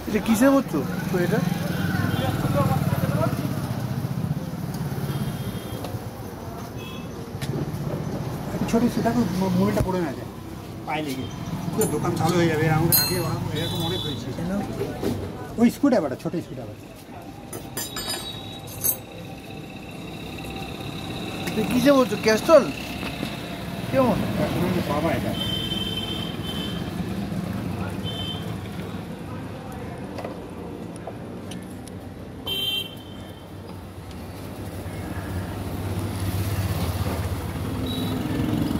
এটা কিসের বস্তু তো এটা? ছোট সেটা তো মোবাইলটা পড়ে না যায় পায়ে লেগে পুরো দোকান চালু হয়ে যাবে। আমাদের আগে এরকম অনেক হয়েছে। ওই স্ক্রুড্রাইভারটা ছোটো স্ক্রুড্রাইভার। কিসে বলছো? ক্যাস্টল কেমন বাবা এটা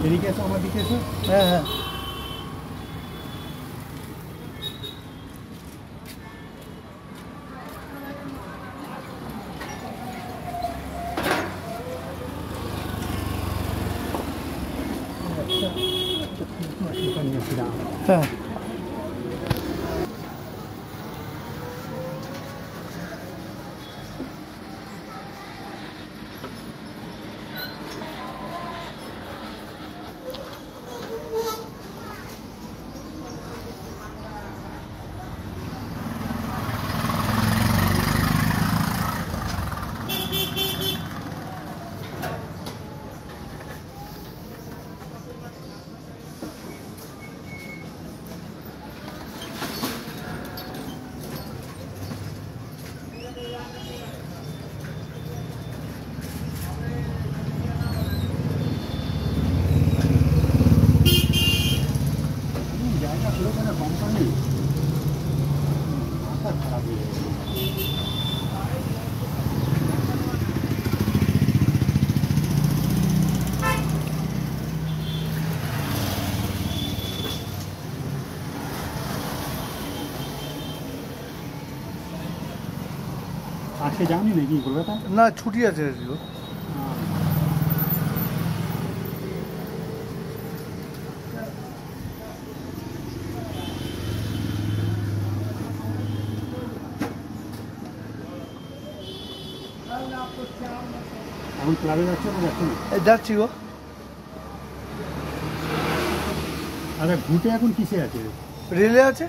এদিকে এসো, আমার দিকে এসো। হ্যাঁ হ্যাঁ হ্যাঁ জায়গা পুরো কোনো কোম্পানি মাথা খারাপ হয়ে যাবে। আজকে যাওনি নাকি কলকাতা? না ছুটি আছে আজকে। এখন ক্লাবে যাচ্ছে না যাচ্ছে না? এই যাচ্ছি গো। আচ্ছা ঘুটে এখন কিসে আছে? রেলে আছে।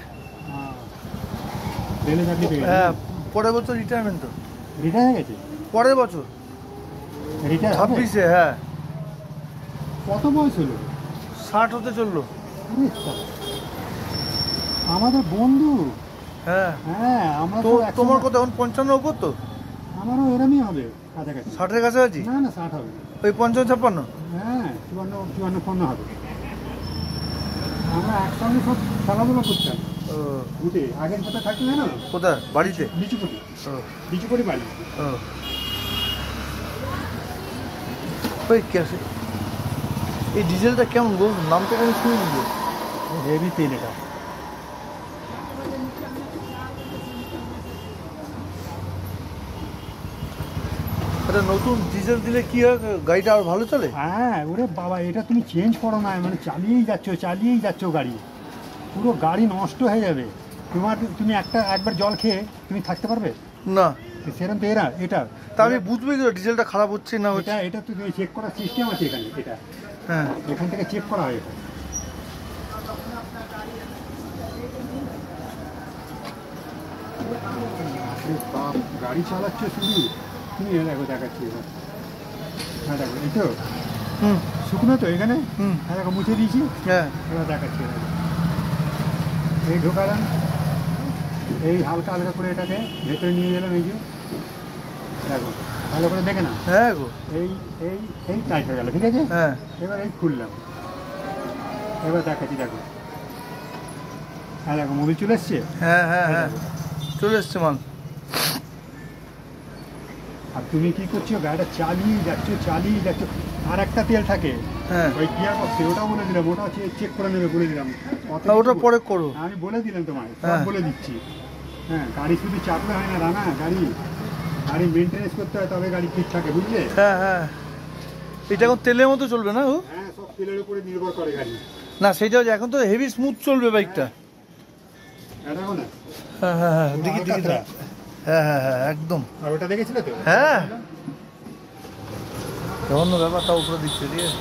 রেলে চাকরি পেয়ে গেছে? হ্যাঁ পরের বছর রিটায়ারমেন্ট তো। রিটায়ার হয়ে গেছে? পরের বছর রিটায়ার 26-এ। হ্যাঁ কত বয়স হলো? 60 হতে চললো। আমাদের বন্ধু। হ্যাঁ হ্যাঁ আমরা তো তোমার কত এখন? 55 উপর তো? আমারও এরমই হবে কাছাকাছি। 60-এর কাছাকাছি? না না 60 হবে। ওই 55-56? হ্যাঁ 54 হবে। আমরা একসঙ্গে সব খেলাধুলা করতাম। ও ঘুটে আগের কথা থাকতো জানো? কোথায়? বাড়িতে? লিচুপুরি। ও লিচুপুরি বাড়ি। ও ওই ক্যাসে এই ডিজেলটা কেমন গো? নাম তো কোনো শুনিনি গো। হেভি তেল এটা। এটা নতুন ডিজেল দিলে কি হয়? গাড়িটা আর ভালো চলে? হ্যাঁ ওরে বাবা এটা তুমি চেঞ্জ করো না, মানে চালিয়েই যাচ্ছ গাড়ি, পুরো গাড়ি নষ্ট হয়ে যাবে। তুমি একবার জল খেয়ে তুমি থাকতে পারবে না। সেরকম তো এটা তা আমি বুঝবই তো ডিজেলটা খারাপ হচ্ছে না হচ্ছে। এটা তো তুমি চেক করার সিস্টেম আছে এখানে। এটা হ্যাঁ এখান থেকে চেক করা হয় এটা। গাড়ি চালাচ্ছ শুধু তুমি, দেখো দেখাচ্ছি এবার। হ্যাঁ দেখো এই তো শুকনো তো এখানে। হ্যাঁ দেখো মুছে দিয়েছি। হ্যাঁ এবার দেখাচ্ছি। এই ঢোকালাম, এই হালকা হালকা করে এটাকে ভেতরে নিয়ে গেলাম। এই যে দেখো ভালো করে দেখে না। হ্যাঁ গো এই এই এই টাইট হয়ে গেল, ঠিক আছে। হ্যাঁ এবার এই খুললাম, এবার দেখাচ্ছি দেখো। হ্যাঁ দেখো মোবিল চলে এসছে। হ্যাঁ হ্যাঁ হ্যাঁ চলে এসছে মাল। আর তুমি কি করছো? গাড়িটা চালিয়ে যাচ্ছ। আর একটা তেল থাকে হ্যাঁ ওই গিয়ার বক্সে, ওটাও বলে দিলাম, ওটা চেক করে নেবে বলে দিলাম। ওটা পরে করো। আমি বলে দিলাম তোমায়, হ্যাঁ বলে দিচ্ছি। হ্যাঁ গাড়ি শুধু চাপলে হয় না রানা, গাড়ি মেনটেনেন্স করতে হয়, তবে গাড়ি ঠিক থাকে, বুঝলে। হ্যাঁ হ্যাঁ এটা এখন তেলের মতো চলবে না? হ্যাঁ সব তেলের উপরে নির্ভর করে গাড়ি। না সেটা হচ্ছে এখন তো হেভি স্মুথ চলবে বাইকটা। দেখো না। হ্যাঁ হ্যাঁ হ্যাঁ দেখি হ্যাঁ হ্যাঁ হ্যাঁ একদম। আর ওটা দেখেছিলে তো? হ্যাঁ অন্য ব্যাপারটা উপরে দিচ্ছে, ঠিক আছে।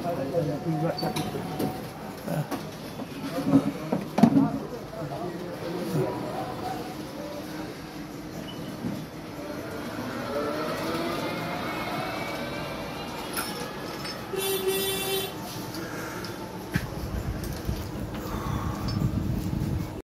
তিনবার চাকরি হ্যাঁ।